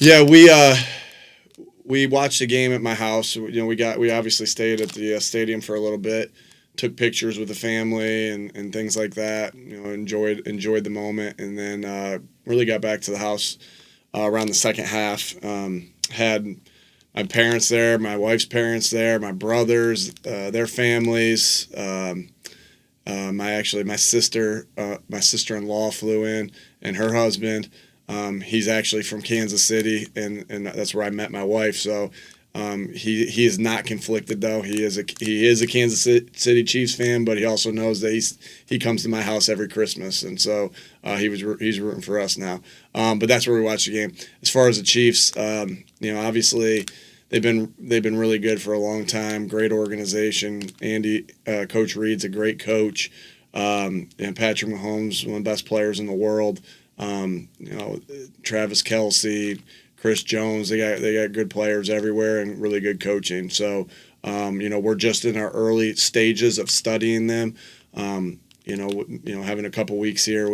Yeah, we watched the game at my house. We obviously stayed at the stadium for a little bit, took pictures with the family and things like that. Enjoyed the moment, and then really got back to the house around the second half. Had my parents there, my wife's parents there, my brothers, their families. My sister-in-law flew in, and her husband. He's actually from Kansas City, and that's where I met my wife. So he is not conflicted though. He is a Kansas City Chiefs fan, but he also knows that he comes to my house every Christmas, and so he's rooting for us now. But that's where we watch the game. As far as the Chiefs, obviously they've been really good for a long time. Great organization. Coach Reid's a great coach. And Patrick Mahomes, one of the best players in the world. Travis Kelce, Chris Jones, they got good players everywhere and really good coaching. So, we're just in our early stages of studying them. Having a couple weeks here,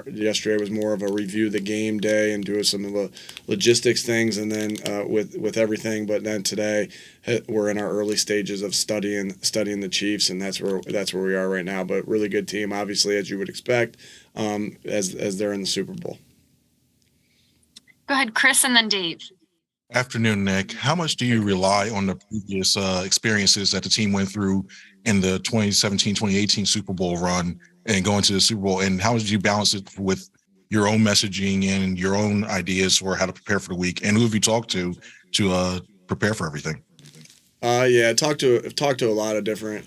yesterday was more of a review the game day and doing some of the logistics things, and then with everything. But then today, we're in our early stages of studying the Chiefs, and that's where we are right now. But really good team, obviously, as you would expect, as they're in the Super Bowl. Go ahead, Chris, and then Dave. Afternoon, Nick. How much do you rely on the previous experiences that the team went through in the 2017-2018 Super Bowl run and going to the Super Bowl? And how did you balance it with your own messaging and your own ideas for how to prepare for the week? And who have you talked to prepare for everything? I've talked to a lot of different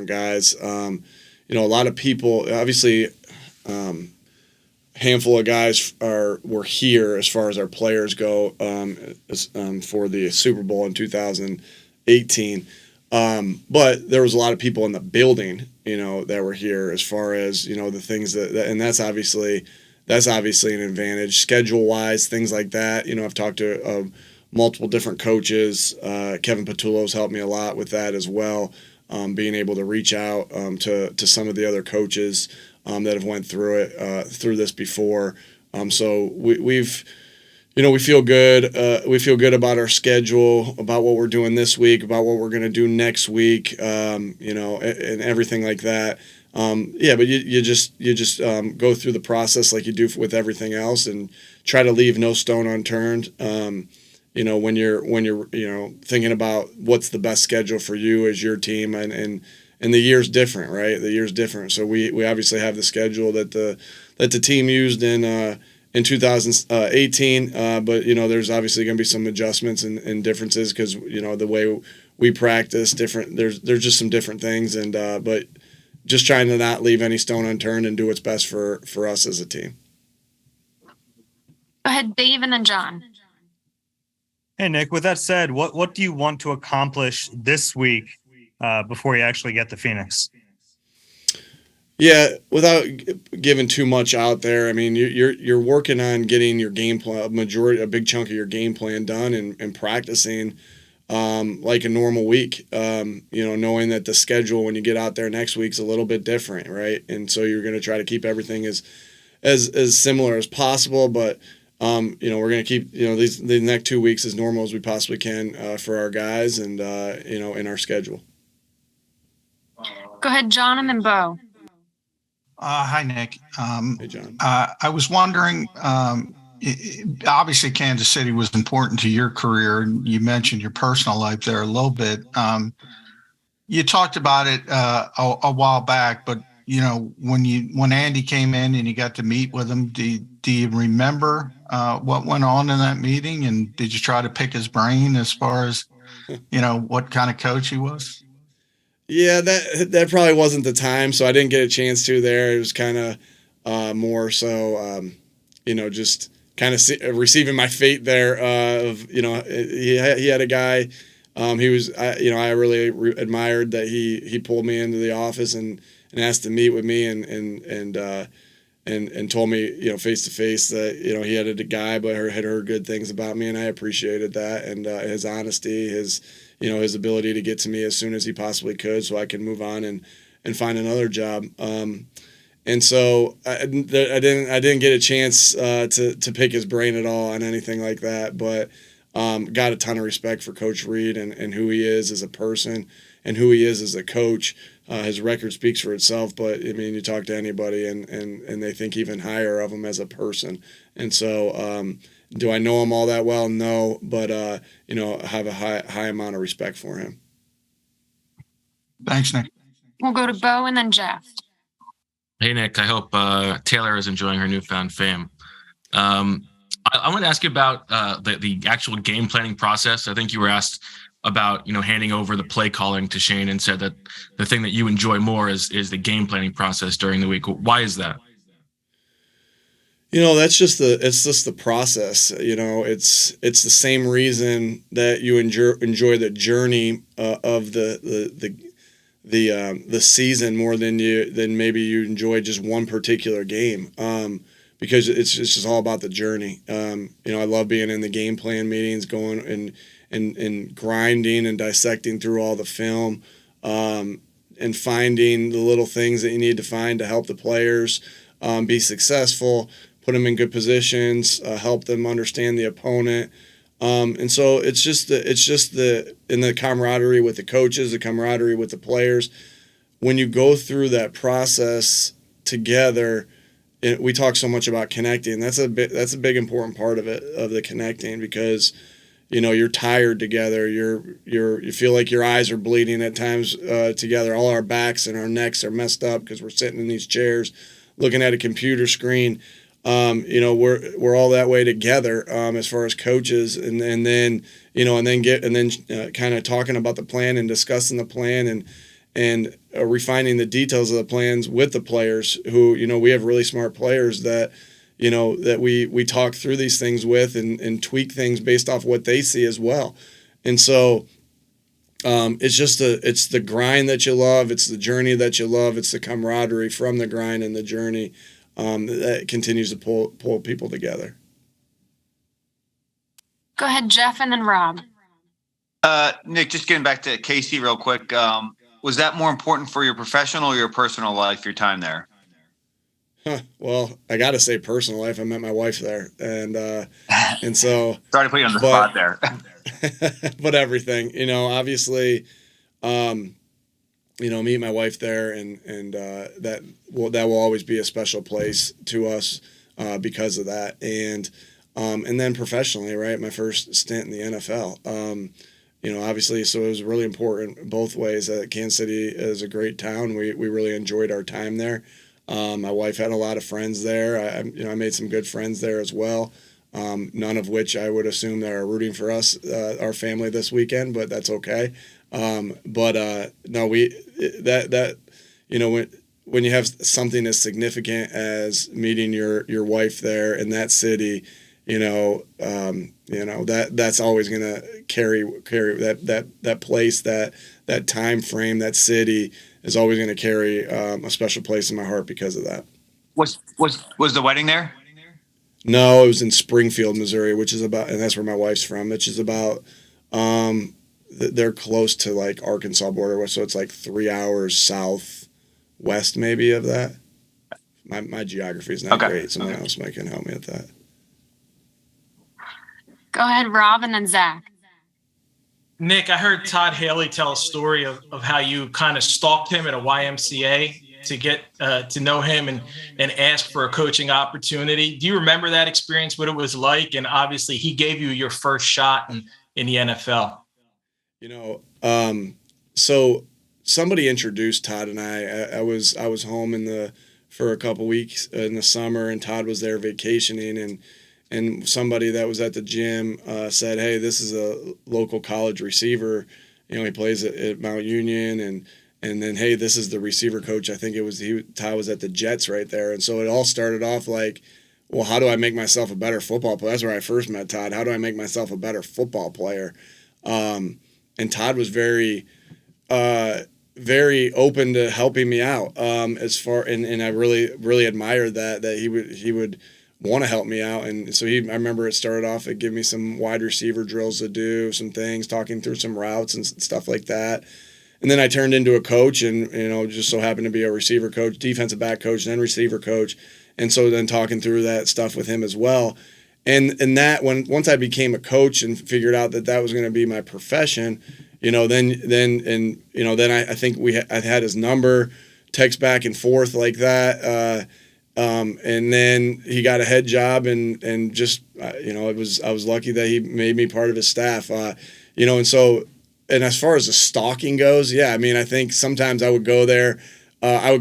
guys. A lot of people, obviously. Handful of guys were here as far as our players go for the Super Bowl in 2018. But there was a lot of people in the building, that were here as far as, the things and that's obviously an advantage schedule wise, things like that. I've talked to multiple different coaches. Kevin Patullo's helped me a lot with that as well. Being able to reach out to some of the other coaches that have went through this before. So we feel good. We feel good about our schedule, about what we're doing this week, about what we're going to do next week, and everything like that. But you just go through the process like you do with everything else and try to leave no stone unturned. When you're thinking about what's the best schedule for you as your team, and the year's different, right? The year's different. So we obviously have the schedule that the team used in 2018, but there's obviously going to be some adjustments and differences because the way we practice different. There's just some different things, and but just trying to not leave any stone unturned and do what's best for us as a team. Go ahead, Dave, and then John. Hey, Nick, with that said, what do you want to accomplish this week before you actually get to Phoenix? Yeah, without giving too much out there, I mean, you're working on getting your game plan, a big chunk of your game plan done and practicing like a normal week, knowing that the schedule when you get out there next week's a little bit different, right? And so you're going to try to keep everything as similar as possible, but we're going to keep, the next 2 weeks as normal as we possibly can for our guys and, in our schedule. Go ahead, John, and then Bo. Hi, Nick. Hey, John. I was wondering, obviously Kansas City was important to your career, and you mentioned your personal life there a little bit. You talked about it a while back, but, when Andy came in and you got to meet with him, do you remember what went on in that meeting? And did you try to pick his brain as far as, what kind of coach he was? Yeah, that probably wasn't the time, so I didn't get a chance to there. It was kind of more so, just kind of receiving my fate there. He had a guy. I really admired that he pulled me into the office and asked to meet with me and told me face to face that he had a guy but had heard good things about me, and I appreciated that and his honesty, his ability to get to me as soon as he possibly could so I can move on and find another job. And so I didn't get a chance to pick his brain at all on anything like that, but got a ton of respect for Coach Reid and who he is as a person and who he is as a coach. His record speaks for itself, but I mean, you talk to anybody and they think even higher of him as a person. And so, do I know him all that well? No, but I have a high amount of respect for him. Thanks, Nick. We'll go to Bo and then Jeff. Hey, Nick. I hope Taylor is enjoying her newfound fame. I want to ask you about the actual game planning process. I think you were asked about handing over the play calling to Shane and said that the thing that you enjoy more is the game planning process during the week. Why is that? That's just the process. It's the same reason that you enjoy the journey of the season more than maybe you enjoy just one particular game. Because it's just all about the journey. I love being in the game plan meetings, going and grinding and dissecting through all the film, and finding the little things that you need to find to help the players be successful, put them in good positions, help them understand the opponent. And so it's just the camaraderie with the coaches, the camaraderie with the players. When you go through that process together, we talk so much about connecting. That's a big important part of it, of the connecting, because you're tired together. You feel like your eyes are bleeding at times together. All our backs and our necks are messed up because we're sitting in these chairs looking at a computer screen. We're all that way together as far as coaches, and then kind of talking about the plan and discussing the plan and refining the details of the plans with the players who, we have really smart players that we talk through these things with and tweak things based off what they see as well. And so it's the grind that you love. It's the journey that you love. It's the camaraderie from the grind and the journey that continues to pull people together. Go ahead, Jeff, and then Rob. Nick, just getting back to Casey real quick. Was that more important for your professional or your personal life, your time there? Well, I got to say personal life. I met my wife there, and so sorry to put you on the spot there. But everything, obviously, meet my wife there, and that will always be a special place to us because of that, and then professionally, right? My first stint in the NFL. Obviously, so it was really important both ways. Kansas City is a great town. We really enjoyed our time there. My wife had a lot of friends there. I made some good friends there as well. None of which I would assume that are rooting for us, our family this weekend, but that's okay. No, when you have something as significant as meeting your wife there in that city, that's always going to carry that place, that time frame, that city is always going to carry a special place in my heart because of that. Was the wedding there? No, it was in Springfield, Missouri, and that's where my wife's from, which is about, they're close to like Arkansas border, so it's like 3 hours southwest maybe of that. My geography is not great. Someone else might can help me with that. Go ahead, Rob, and then Zach. Nick, I heard Todd Haley tell a story of how you kind of stalked him at a YMCA to get to know him and ask for a coaching opportunity. Do you remember that experience, what it was like? And obviously he gave you your first shot in the NFL. So somebody introduced Todd and I was home for a couple weeks in the summer, and Todd was there vacationing, and somebody that was at the gym said, "Hey, this is a local college receiver. He plays at Mount Union, and then, hey, this is the receiver coach." I think Todd was at the Jets right there, and so it all started off like, well, how do I make myself a better football player? That's where I first met Todd. How do I make myself a better football player? And Todd was very, very open to helping me out. And I really, really admired that he would want to help me out. And so I remember it started off at giving me some wide receiver drills to do, some things, talking through some routes and stuff like that. And then I turned into a coach, and just so happened to be a receiver coach, defensive back coach, then receiver coach, and so then talking through that stuff with him as well. And that once I became a coach and figured out that was going to be my profession, then I think I had his number, text back and forth like that, and then he got a head job, and just I was lucky that he made me part of his staff, and so. And as far as the stalking goes, yeah, I mean, I think sometimes I would go there. I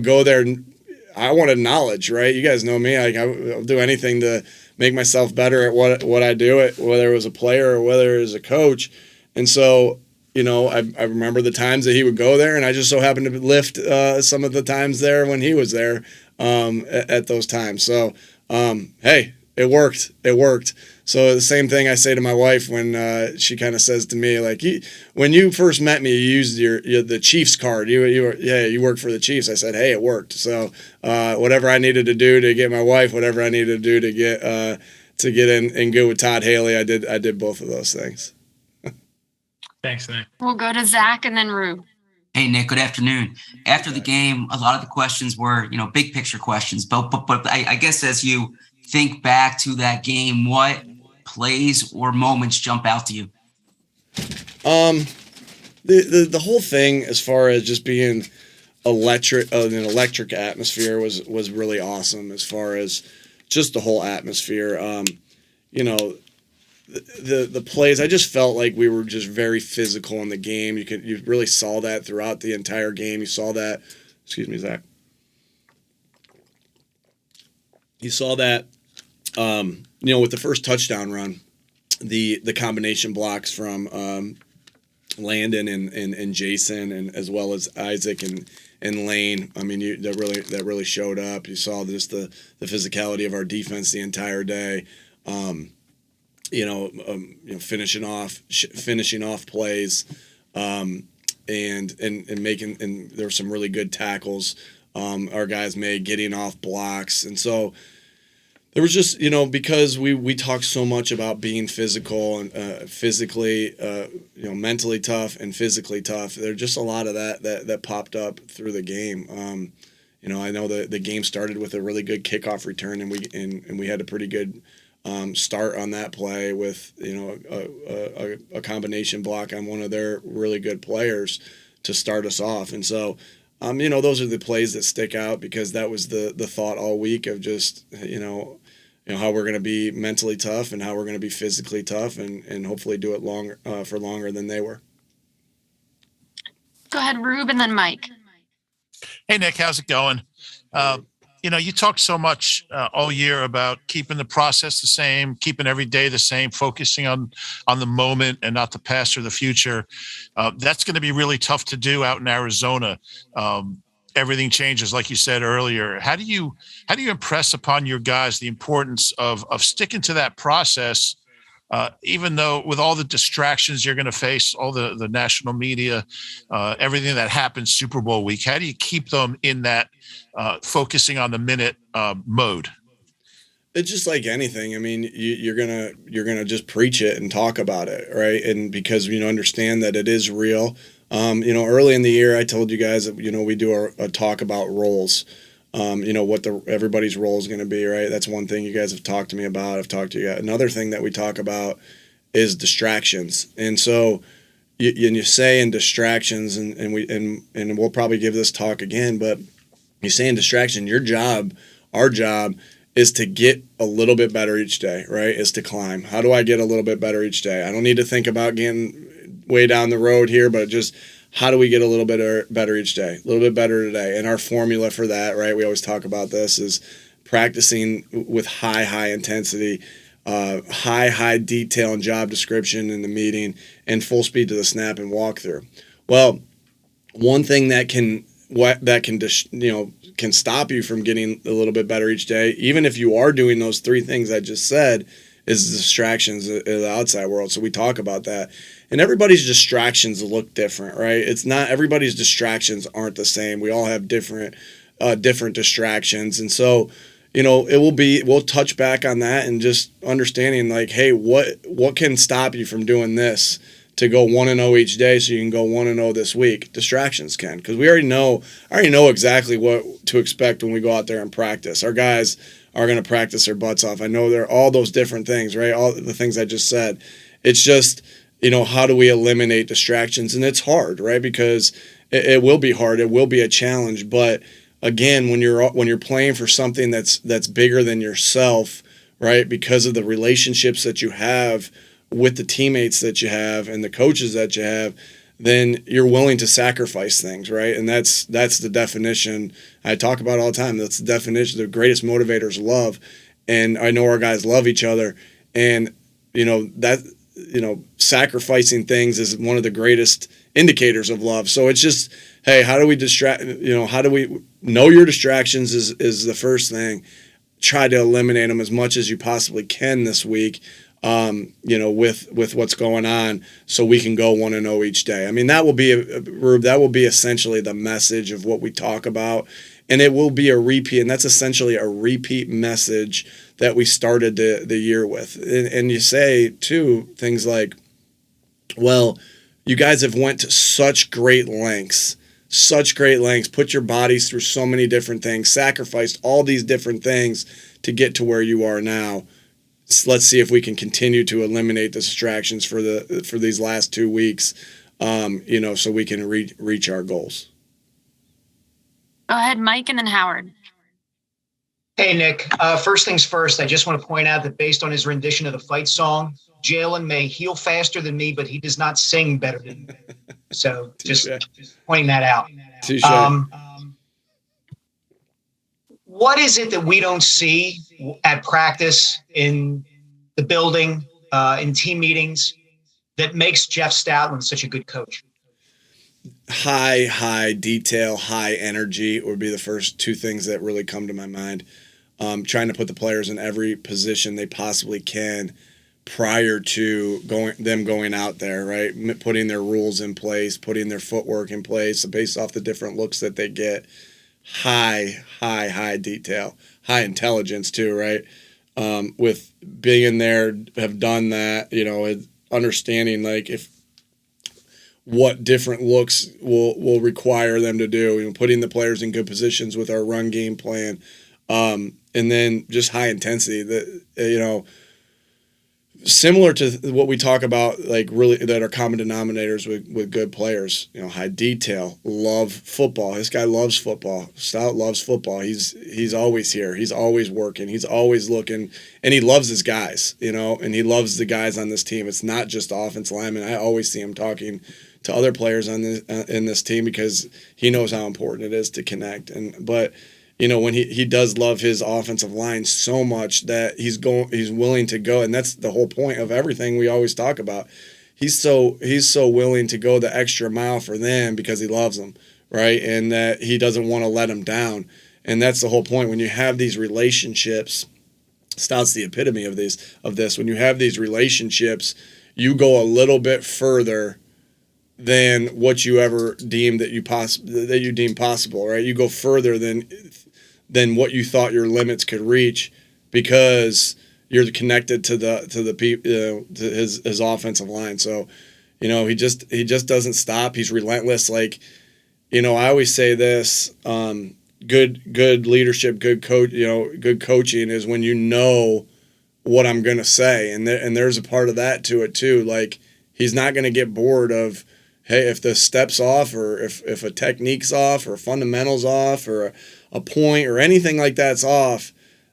wanted knowledge, right? You guys know me. I'll do anything to make myself better at what I do, whether it was a player or whether it was a coach. And so, I remember the times that he would go there, and I just so happened to lift some of the times there when he was there at those times. So, hey, it worked. It worked. So the same thing I say to my wife when she kind of says to me, like, when you first met me, you used the Chiefs card. You worked for the Chiefs. I said, hey, it worked. So whatever I needed to do to get my wife, whatever I needed to do to get in good with Todd Haley, I did both of those things. Thanks, Nick. We'll go to Zach and then Rue. Hey, Nick, good afternoon. After the game, a lot of the questions were, big picture questions. But I guess as you think back to that game, what plays or moments jump out to you? The whole thing, as far as just being an electric atmosphere, was really awesome. As far as just the whole atmosphere, the plays, I just felt like we were just very physical in the game. You really saw that throughout the entire game. You saw that. Excuse me, Zach. You saw that. With the first touchdown run, the combination blocks from Landon and Jason, and as well as Isaac and Lane. I mean, that really showed up. You saw just the physicality of our defense the entire day. Finishing off plays, and there were some really good tackles our guys made, getting off blocks, and so. There was just, because we talk so much about being physical and physically, mentally tough and physically tough. There's just a lot of that popped up through the game. I know the game started with a really good kickoff return, and we had a pretty good start on that play with a combination block on one of their really good players to start us off, and so. Those are the plays that stick out because that was the thought all week of just, how we're going to be mentally tough and how we're going to be physically tough and hopefully do it for longer than they were. Go ahead, Rube, and then Mike. Hey, Nick, how's it going? You talked so much all year about keeping the process the same, keeping every day the same, focusing on the moment and not the past or the future. That's going to be really tough to do out in Arizona. Everything changes, like you said earlier. How do you impress upon your guys the importance of sticking to that process, even though with all the distractions you're going to face, all the national media, everything that happens Super Bowl week? How do you keep them in that focusing on the minute mode? It's just like anything. I mean, you're gonna just preach it and talk about it, right? And because understand that it is real. Early in the year, I told you guys that we do a talk about roles. What everybody's role is going to be, right? That's one thing you guys have talked to me about. I've talked to you. Another thing that we talk about is distractions, and so you say in distractions, and we'll probably give this talk again, but you say in distraction, our job is to get a little bit better each day, right? Is to climb. How do I get a little bit better each day? I don't need to think about getting way down the road here, but just how do we get a little bit better each day? A little bit better today. And our formula for that, right, we always talk about this, is practicing with high intensity, high detail and job description in the meeting, and full speed to the snap and walkthrough. Well, one thing that can stop you from getting a little bit better each day, even if you are doing those three things I just said, is distractions in the outside world. So we talk about that. And everybody's distractions look different, right? It's not everybody's distractions aren't the same. We all have different distractions. And so, we'll touch back on that and just understanding like, hey, what can stop you from doing this to go 1-0 each day so you can go 1-0 this week. Distractions can, because I already know exactly what to expect when we go out there and practice. Our guys are going to practice their butts off. I know there are all those different things, right? All the things I just said. It's just, how do we eliminate distractions? And it's hard, right? Because it will be hard. It will be a challenge. But again, when you're playing for something that's bigger than yourself, right? Because of the relationships that you have with the teammates that you have and the coaches that you have, then you're willing to sacrifice things, right? And that's the definition I talk about all the time. That's the definition. The greatest motivators love, and I know our guys love each other, and sacrificing things is one of the greatest indicators of love. So it's just, hey, how do we how do we know your distractions is the first thing. Try to eliminate them as much as you possibly can this week. With what's going on, so we can go 1-0 each day. I mean, that will be essentially the message of what we talk about, and it will be a repeat, and that's essentially a repeat message that we started the year with. And you say too things like, well, you guys have went to such great lengths, put your bodies through so many different things, sacrificed all these different things to get to where you are now. Let's see if we can continue to eliminate the distractions for these last 2 weeks, so we can reach our goals. Go ahead, Mike, and then Howard. Hey, Nick. First things first, I just want to point out that based on his rendition of the fight song, Jalen may heal faster than me, but he does not sing better than me. So just pointing that out. What is it that we don't see at practice, in the building, in team meetings, that makes Jeff Stoutland such a good coach? High detail, high energy would be the first two things that really come to my mind. Trying to put the players in every position they possibly can prior to going out there, right? Putting their rules in place, putting their footwork in place based off the different looks that they get. High detail, high intelligence too, right? With being in there, have done that, understanding what different looks will require them to do, putting the players in good positions with our run game plan, and then just high intensity that, similar to what we talk about, really that are common denominators with good players, high detail, love football. This guy loves football. Stout loves football. He's always here. He's always working. He's always looking, and he loves his guys, and he loves the guys on this team. It's not just the offensive linemen. I always see him talking to other players in this team because he knows how important it is to connect. But when he does love his offensive line so much that he's willing to go, and that's the whole point of everything we always talk about. He's so willing to go the extra mile for them because he loves them, right? And that he doesn't want to let them down. And that's the whole point. When you have these relationships, Stout's the epitome of this. When you have these relationships, you go a little bit further than what you ever deemed that you deem possible, right? You go further than what you thought your limits could reach because you're connected to to his offensive line. So, he just doesn't stop. He's relentless. I always say this: good leadership, good coach, good coaching is when you know what I'm gonna say, and there's a part of that to it too. He's not gonna get bored of, hey, if the step's off, or if a technique's off, or fundamentals off, or a point or anything like that's off,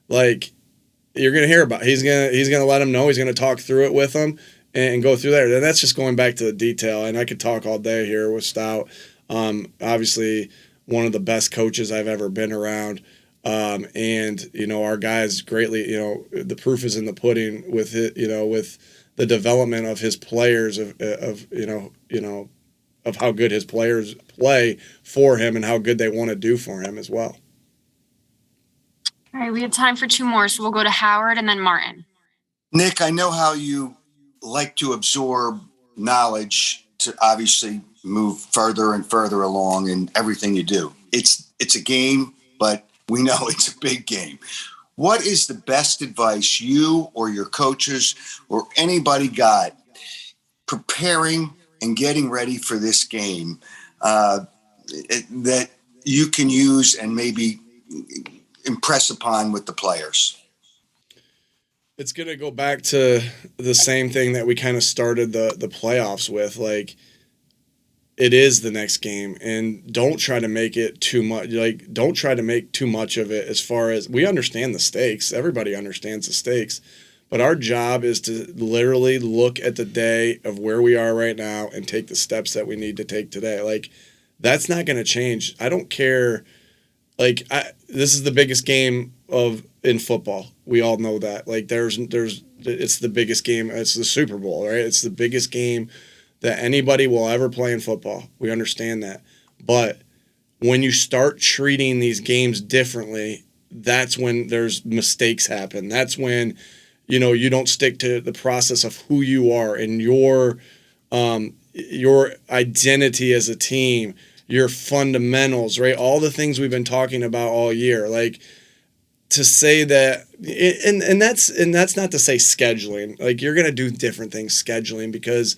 you're gonna hear about it. He's gonna let him know. He's gonna talk through it with him and go through there. And that's just going back to the detail. And I could talk all day here with Stout. Obviously, one of the best coaches I've ever been around. And our guys greatly. The proof is in the pudding with it. With the development of his players of how good his players play for him and how good they want to do for him as well. All right, we have time for two more, so we'll go to Howard and then Martin. Nick, I know how you like to absorb knowledge to obviously move further and further along in everything you do. It's a game, but we know it's a big game. What is the best advice you or your coaches or anybody got preparing and getting ready for this game that you can use and maybe impress upon with the players? It's going to go back to the same thing that we kind of started the playoffs with. Like, it is the next game, and don't try to make it too much. Like, don't try to make too much of it. As far as we understand the stakes, everybody understands the stakes, but our job is to literally look at the day of where we are right now and take the steps that we need to take today. Like, that's not going to change. I don't care. Like, this is the biggest game in football. We all know that. Like, it's the biggest game. It's the Super Bowl, right? It's the biggest game that anybody will ever play in football. We understand that. But when you start treating these games differently, that's when there's mistakes happen. That's when, you don't stick to the process of who you are and your identity as a team, your fundamentals, right? All the things we've been talking about all year. Like, to say that, and that's not to say scheduling. Like, you're going to do different things scheduling because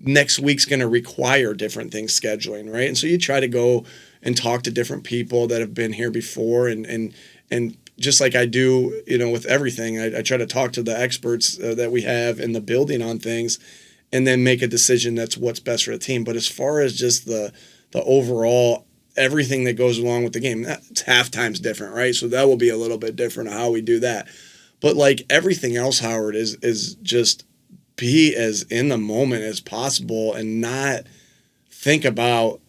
next week's going to require different things scheduling, right? And so you try to go and talk to different people that have been here before, and just like I do, with everything, I try to talk to the experts that we have in the building on things, and then make a decision that's what's best for the team. But as far as just the overall everything that goes along with the game, halftime's different, right? So that will be a little bit different of how we do that. But like everything else, Howard, is just be as in the moment as possible and not think about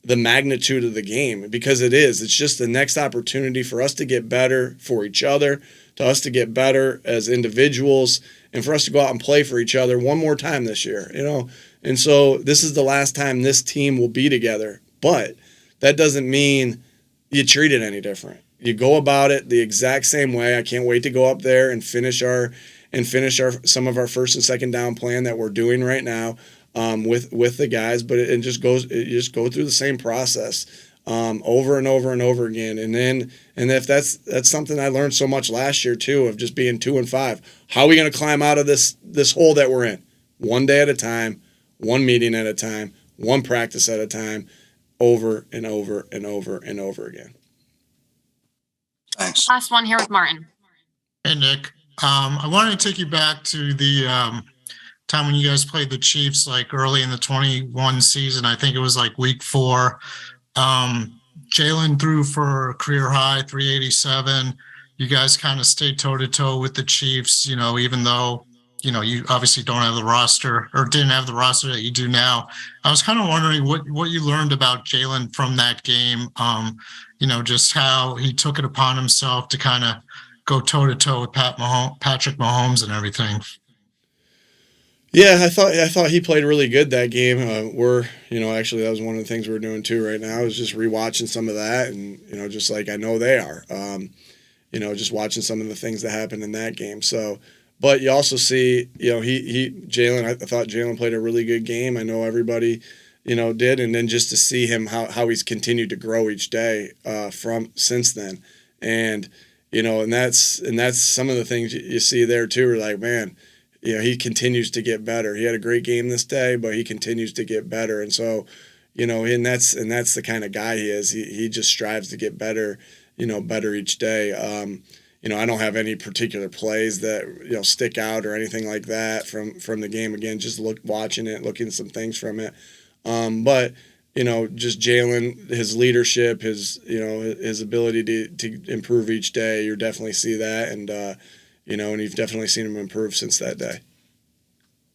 the magnitude of the game, because it's just the next opportunity for us to get better for each other, to us to get better as individuals, and for us to go out and play for each other one more time this year, And so this is the last time this team will be together. But that doesn't mean you treat it any different. You go about it the exact same way. I can't wait to go up there and finish some of our first and second down plan that we're doing right now with the guys. But you just go through the same process over and over and over again. And if that's something I learned so much last year too, of just being 2-5. How are we going to climb out of this hole that we're in? One day at a time, one meeting at a time, one practice at a time, over and over and over and over again. Thanks. Last one here with Martin. Hey, Nick. I wanted to take you back to the time when you guys played the Chiefs, like early in the 21 season. I think it was like week 4. Jalen threw for a career high, 387. You guys kind of stayed toe-to-toe with the Chiefs, even though, you obviously don't have the roster or didn't have the roster that you do now. I was kind of wondering what you learned about Jalen from that game, just how he took it upon himself to kind of go toe-to-toe with Patrick Mahomes and everything. Yeah, I thought he played really good that game. Actually that was one of the things we're doing too right now, is just rewatching some of that, and just like I know they are, just watching some of the things that happened in that game. So, but you also see, Jalen. I thought Jalen played a really good game. I know everybody, did, and then just to see him how he's continued to grow each day since then, and and that's some of the things you see there too. Are like, man, he continues to get better. He had a great game this day, but he continues to get better, and so, and that's the kind of guy he is. He just strives to get better, better each day. I don't have any particular plays that stick out or anything like that from the game. Again, just watching it, looking at some things from it. But just Jalen, his leadership, his ability to improve each day. You definitely see that, and and you've definitely seen him improve since that day.